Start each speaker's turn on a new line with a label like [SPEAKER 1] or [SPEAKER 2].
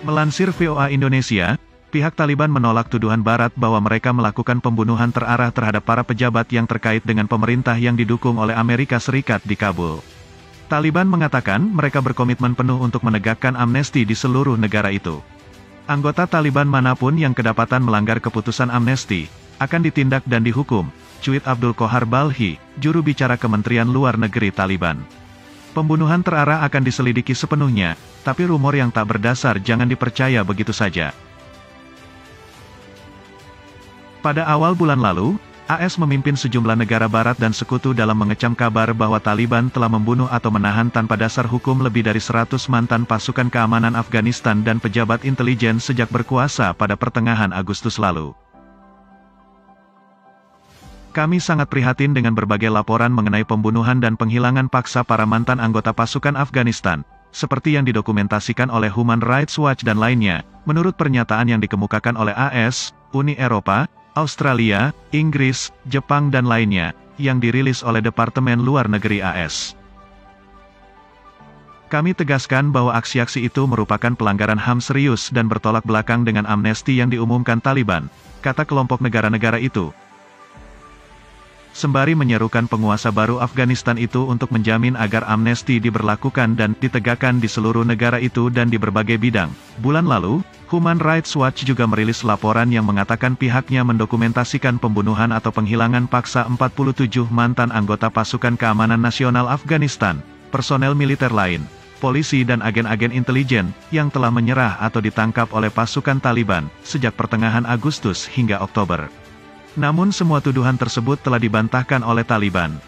[SPEAKER 1] Melansir VOA Indonesia, pihak Taliban menolak tuduhan Barat bahwa mereka melakukan pembunuhan terarah terhadap para pejabat yang terkait dengan pemerintah yang didukung oleh Amerika Serikat di Kabul. Taliban mengatakan mereka berkomitmen penuh untuk menegakkan amnesti di seluruh negara itu. Anggota Taliban manapun yang kedapatan melanggar keputusan amnesti, akan ditindak dan dihukum, cuit Abdul Qohar Balhi, juru bicara Kementerian Luar Negeri Taliban. Pembunuhan terarah akan diselidiki sepenuhnya, tapi rumor yang tak berdasar jangan dipercaya begitu saja. Pada awal bulan lalu, AS memimpin sejumlah negara barat dan sekutu dalam mengecam kabar bahwa Taliban telah membunuh atau menahan tanpa dasar hukum lebih dari 100 mantan pasukan keamanan Afghanistan dan pejabat intelijen sejak berkuasa pada pertengahan Agustus lalu. Kami sangat prihatin dengan berbagai laporan mengenai pembunuhan dan penghilangan paksa para mantan anggota pasukan Afghanistan, seperti yang didokumentasikan oleh Human Rights Watch dan lainnya, menurut pernyataan yang dikemukakan oleh AS, Uni Eropa, Australia, Inggris, Jepang dan lainnya, yang dirilis oleh Departemen Luar Negeri AS. Kami tegaskan bahwa aksi-aksi itu merupakan pelanggaran HAM serius dan bertolak belakang dengan amnesti yang diumumkan Taliban, kata kelompok negara-negara itu. Sembari menyerukan penguasa baru Afghanistan itu untuk menjamin agar amnesti diberlakukan dan ditegakkan di seluruh negara itu dan di berbagai bidang. Bulan lalu, Human Rights Watch juga merilis laporan yang mengatakan pihaknya mendokumentasikan pembunuhan atau penghilangan paksa 47 mantan anggota pasukan keamanan nasional Afghanistan, personel militer lain, polisi dan agen-agen intelijen, yang telah menyerah atau ditangkap oleh pasukan Taliban, sejak pertengahan Agustus hingga Oktober. Namun semua tuduhan tersebut telah dibantahkan oleh Taliban.